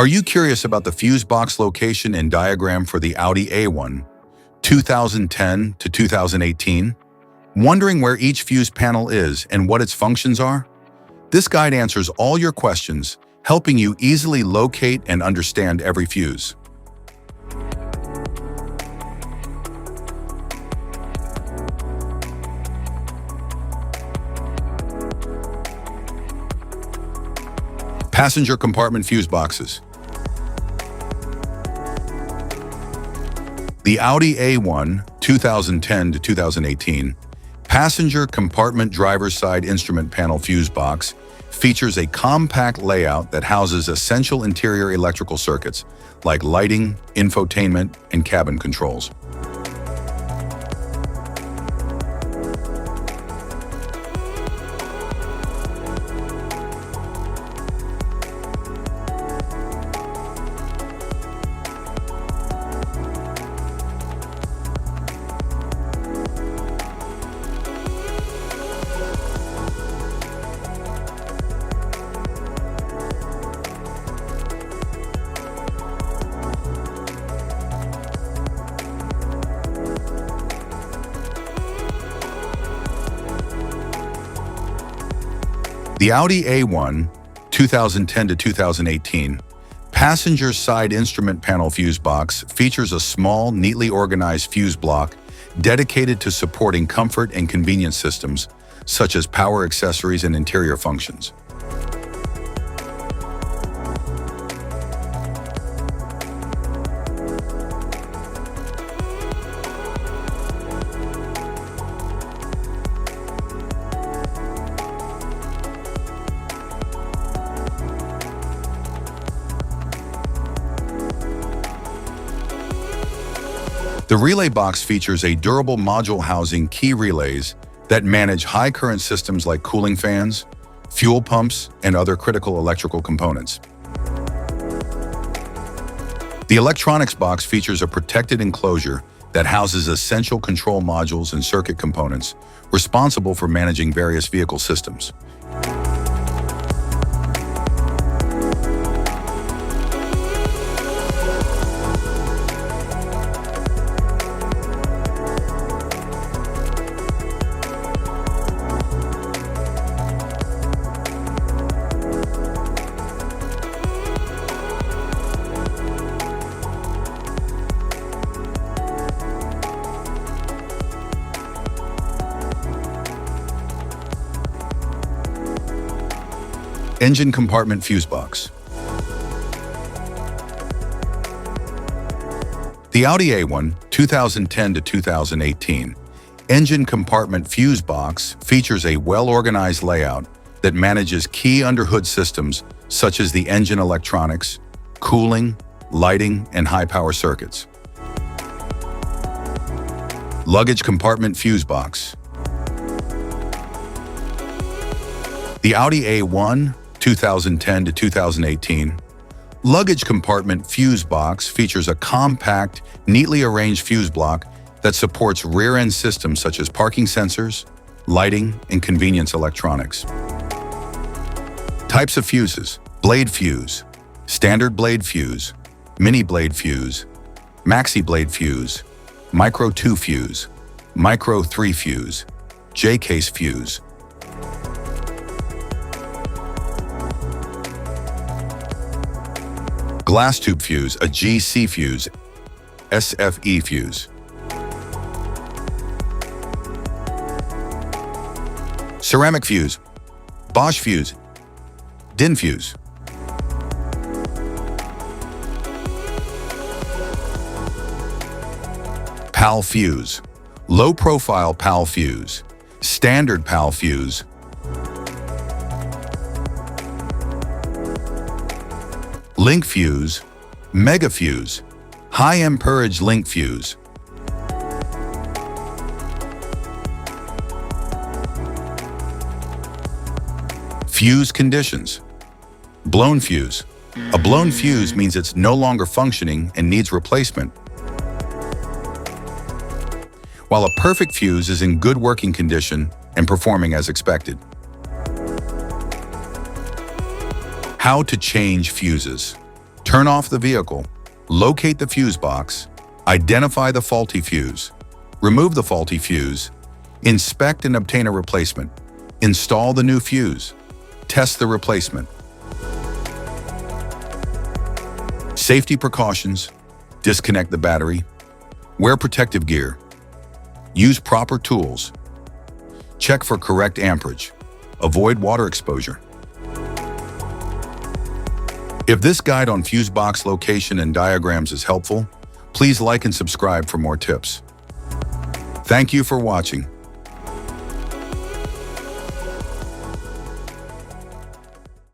Are you curious about the fuse box location and diagram for the Audi A1, 2010 to 2018? Wondering where each fuse panel is and what its functions are? This guide answers all your questions, helping you easily locate and understand every fuse. Passenger compartment fuse boxes. The Audi A1, 2010 to 2018, passenger compartment driver's side instrument panel fuse box features a compact layout that houses essential interior electrical circuits like lighting, infotainment, and cabin controls. The Audi A1, 2010 to 2018, passenger side instrument panel fuse box features a small, neatly organized fuse block dedicated to supporting comfort and convenience systems, such as power accessories and interior functions. The relay box features a durable module housing key relays that manage high current systems like cooling fans, fuel pumps, and other critical electrical components. The electronics box features a protected enclosure that houses essential control modules and circuit components responsible for managing various vehicle systems. Engine compartment fuse box. The Audi A1, 2010 to 2018, engine compartment fuse box features a well-organized layout that manages key underhood systems such as the engine electronics, cooling, lighting, and high-power circuits. Luggage compartment fuse box. The Audi A1, 2010 to 2018, luggage compartment fuse box features a compact, neatly arranged fuse block that supports rear-end systems such as parking sensors, lighting, and convenience electronics. Types of fuses: blade fuse, standard blade fuse, mini blade fuse, maxi blade fuse, micro 2 fuse, micro 3 fuse, J-case fuse. Glass tube fuse, a GC fuse, SFE fuse. Ceramic fuse, Bosch fuse, DIN fuse. PAL fuse, low profile PAL fuse, standard PAL fuse. Link fuse, mega fuse, high amperage link fuse. Fuse conditions. Blown fuse. A blown fuse means it's no longer functioning and needs replacement, while a perfect fuse is in good working condition and performing as expected. How to change fuses. Turn off the vehicle, locate the fuse box, identify the faulty fuse, remove the faulty fuse, inspect and obtain a replacement, install the new fuse, test the replacement. Safety precautions: disconnect the battery, wear protective gear, use proper tools, check for correct amperage, avoid water exposure. If this guide on fuse box location and diagrams is helpful, please like and subscribe for more tips. Thank you for watching.